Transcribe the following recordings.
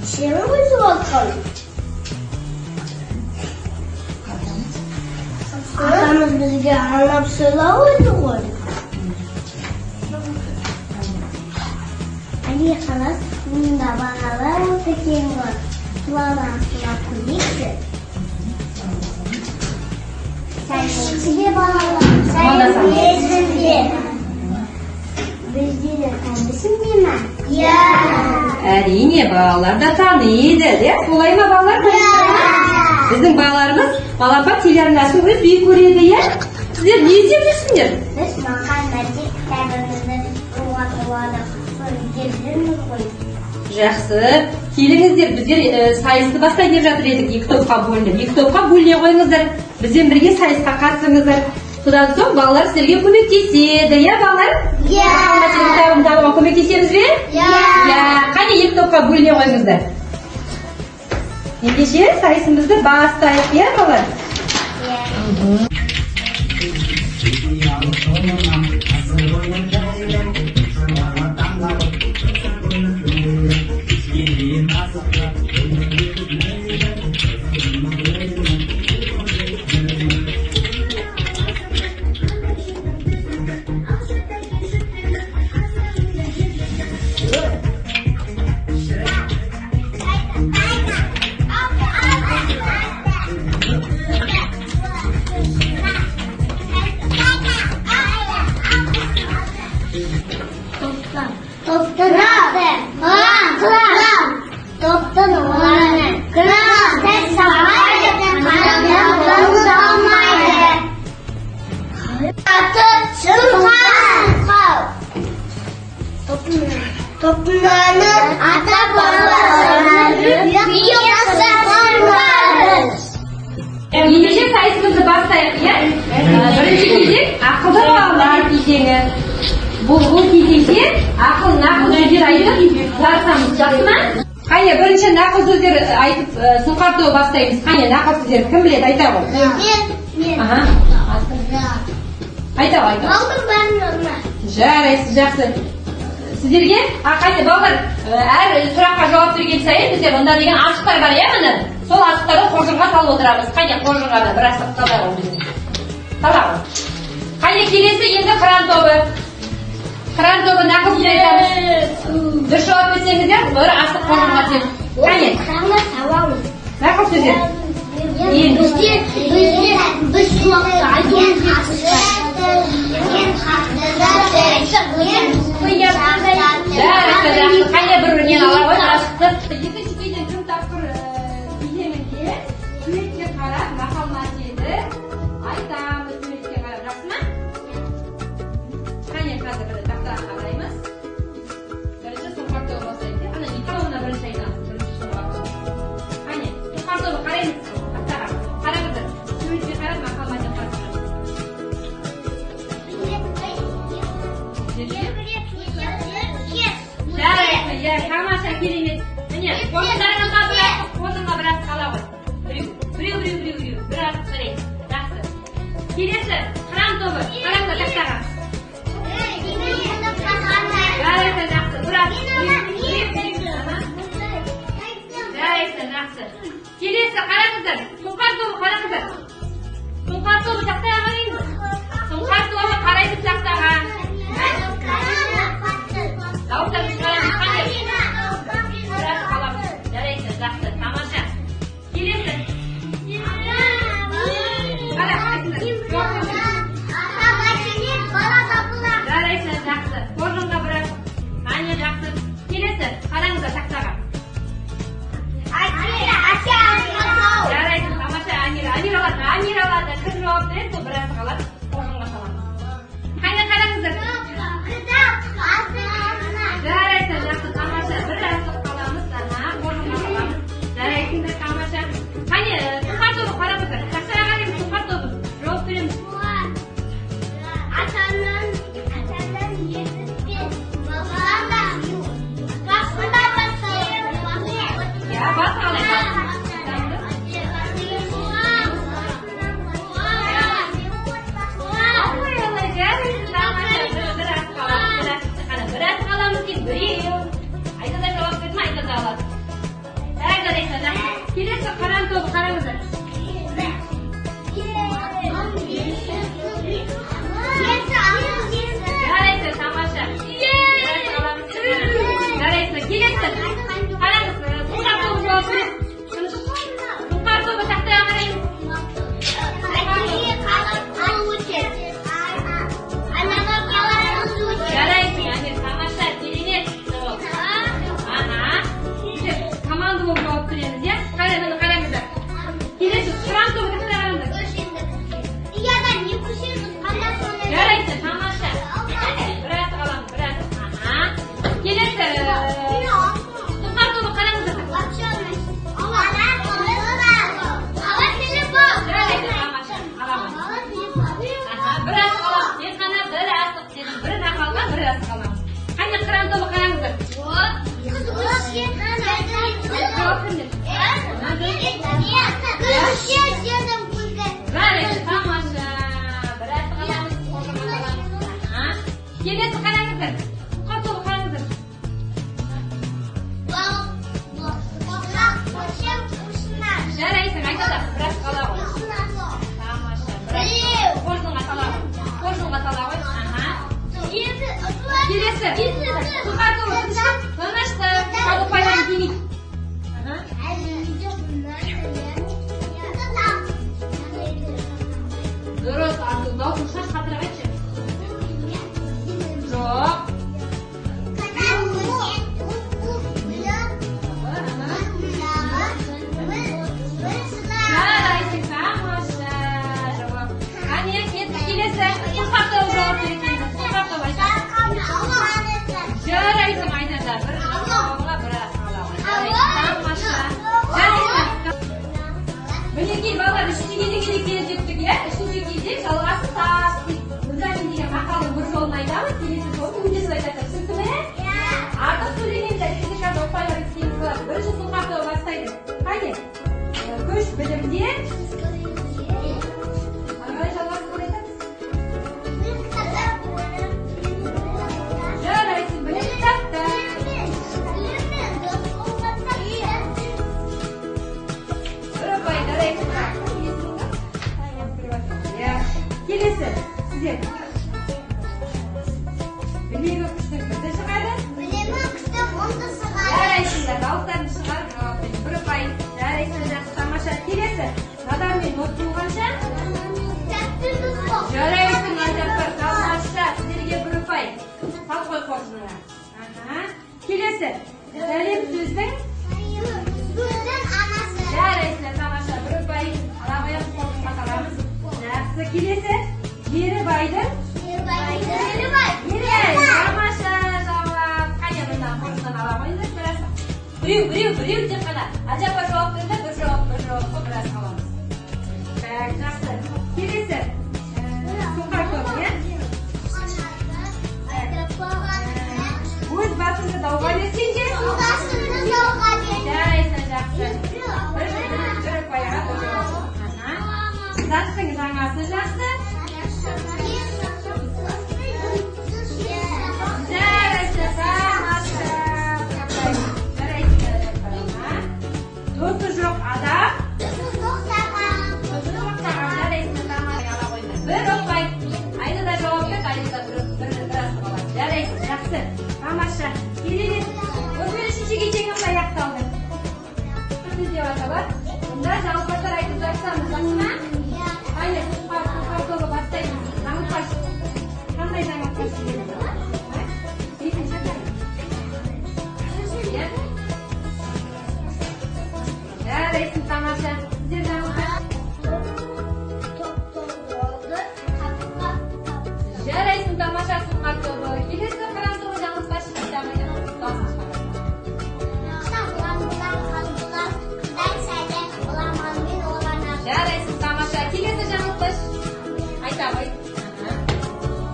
Сені өзі отқан. Атамыз бізге арнап сөйлеу еді ғой. Әне қалас, мұнда бағалар осы кен ғой. Суалан сылап көйекті. Сән ішінде бағалар, сән езінде. Бізде де тәнбісің де ма? Я. Әрине, балалар да таниды, де? Солай ма балалар? Біздің балаларымыз балапан телеарнасын үзбей көреді, е? Сіздер не істеп жүрсіңдер? Біз маған мәдек кітабымызды ұлғатуады көргендеріміз ғой. Жақсы. Келіңіздер, біздер сайысты бастай деп жатыр едік, 2 топқа бөлініп. 2 топқа бөліне қойыңыздар. Бізбен бірге сайысқа қатысыңыздар. Содан соң балалар сіздерге көмектеседі, иә балалар? Иә. Математика кітабын табуға көмектесеміз бе? Иә. Қане 2 топқа бөліне қойыңыздар. Ендеше сайысымызды бастайық, иә балалар? Иә. Топтан оланы кырам, тәс сағайды, қарамдан қалмайды. Аты Шыңғау. Топтаны ата балаларына үйесі қорғарыз. Ендеше сайысымызды бастайық, иә? Бірінші кезек ақылды балалар кезеңі. Бұл кезеңде ақыл нақыл сөздер айтып жарысамыз, жақсы ма? Қане, бірінші нақыл сөздер айтып сұңқар тобы бастаймыз. Қане, нақыл сөздер кім біледі, айта ғой? Мен. Айта ғой, Алдым бәрін орна. жарайсыз, жақсы. Сіздерге, қане, балалар, әр сұраққа жауап берген сайын біздер онда деген асықтар бар, иә міне? Сол асықтарды қоржынға салып отырамыз. Қане, қоржынға да бір асық табағын біздің. Табағын. Қане, келесі енді қыран тобы. Қыран тобы нақыл сөз айтамыз. Бір жауап берсеңіздер, бір асық қоржынға түсеміз. Қане, Қыраны табамыз. нақыл сөздер. Біз сұлақты айтуымыз Жарайды, қане бір нені ала ғой, асықты. Екінші кезең күн тапқыр кезеңінде суретке қарап мақал мәтелді айтамыз, суретке қарап, жақсы ма? Қане қазір бір тақтаға қараймыз. Бірінші сұңқар тобы бастайды. Ана екеуіне бірінші айтамыз, бірінші сұңқар тобы. Қане, сұңқар тобы қараймыз тақтаға. Қараңыздар, суретке қарап мақал мәтел қарастырыңыз. Жарайды, тамаша, керемет. Міне, Келесі қаран тобы қараңыздар. Жарайсыз, тамаша. Жарайсыз, келесі. Қараңыз, сұңқар тобы жауап береді. Сұңқар тобы тақтаға қараймыз. Жарайсың, әне тамаша, керемет. Команда болып жауап береміз, иә? Қараңыздар. Келесі, құран тобы тақтаға қараңыздар. Жарайсың, тамаша. Біраз қаламыз, біраз. Келесі, сұңқар тобы қараңыздар. Жарайсың, тамаша. Аламыз. Біраз қаламыз. Тек қана бір асық дедім. Бір нақалға, бір асық қаламыз. Қане қыран тобы қараңыздар. Жарайсың, тамаша. Бір асық аламыз. Келесі қараңыздар. Сұңқар тобы қараңыздар. Жарайсың, айтады. Бір асық ала ғой. Тамаша. Қоржынға сала ғой. Қоржынға сала ғой. Келесі. Сұңқар тобы. Танашты. Қабыл пайданы демейді. Дұрыс, даусын шаш қатырып айтшы. Жоқ. Жарайсың, тамаша. Жауап. Қане, келесі. Сұңқар тобы жауап береді. Сұңқар тобы айтады. Жарайсың, айтады. Бір ауылға бір асалауға. Тамаша. Жарайсың. Мінекей балалар үшінші кезеңге келіп жеттік, иә? Үшінші кезең жалғасы тас дейді. Мұзамин деген мақалдың бір жолын айтамыз, келесі жолын өңдесіп айтады. Түсінікті ме? Артық сөйлегенде физикада оқпайлар істейміз болады. Бірінші сұңқар тобы бастайды. Қане? Көш білімде. Ағай жалғасы қалай айтамыз? Жарайсың, білім тапты. Келесі, сіздер. Білегі күштің бірді шығады. Жарайсыңдар, дауыстарын шығарып жауап береді. Бір ұпай. Жарайсыңдар, жақсы, тамаша. Келесі, надан мен нот болғанша. Жарайсың, ажаппар, тамаша. Сіздерге бір ұпай. Сал қой қоржыныңа. Келесі, сәлем сөздің. Жарайсыңдар, тамаша. Бір ұпай. Алабаяқ қоржынға қаламыз. Жақсы, келесі. Жері байдың. Тамаша жауап. Қане мына қоржыннан ала қойыңыздар, біраз. Біреу тек қана. Ажаппар жауап берді, бір жауап, біраз қаламыз. Жақсы. Келесі. Сұңқар тобы, иә? Өз басыңды дауға берсеңде. Жарайсың, жақсы. Бір ұпайға бір жауап. Заттың жаңасы жақсы. Жарайсың, тамаша. Жарайсың, досы жоқ адам. Жарайсың, тамаша. Бір ұпай. Айды да жауап берді, айды да біраз қалады. Жарайсың, жақсы. Тамаша. Келелет. Осымен үшінші кезеңіміз аяқталды. Сөз деп аталады. Бұнда жалпақтар айтып жатсамыз, жақсы ма? Айы, сұңқар тобы бастаймыз. Жаңылтпаш. Қандай жаңылтпаш деген? Екінші қарай. Жарайсың, тамаша. Сіздер жаңылтпаш. Жарайсың, тамаша, сұңқар тобы. Келесі қаран тобы жаңылтпаш. Жарайсың, тамаша. Келесі жаңылтпаш. Айтам, айт.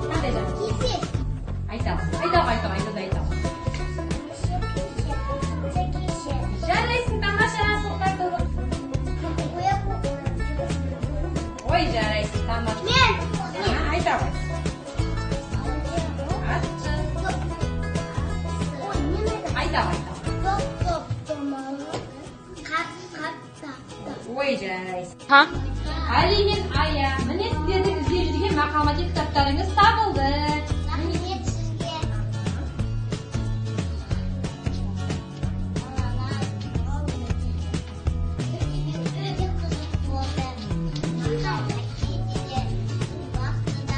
Қандай жаңылтпаш? Айтам. Жарайсың, тамаша, сұңқар тобы. Ой, жарайсың, тамаша. Айтам. қойжайсыз. Али мен Ая, міне сіздердің іздеп жүрген мақал-мәтел кітаптарыңыз табылды. Рахмет сізге. Өте қызық болды. Мақал-мәтел де уақытыда.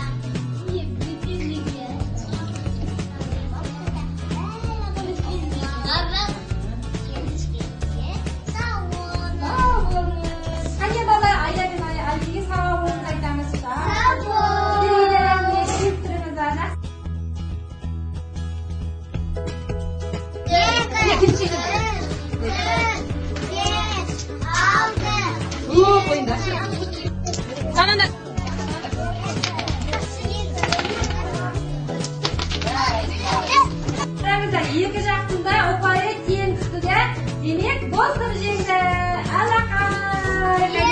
Қане бала, Ая мен Алиге сау болыңыз айтамыз. Сау бол. Келіп тұрыңыздар. Қараңыздар, екі жақтында ұпайы тең түсті де, демек достық жеңді. Алақай.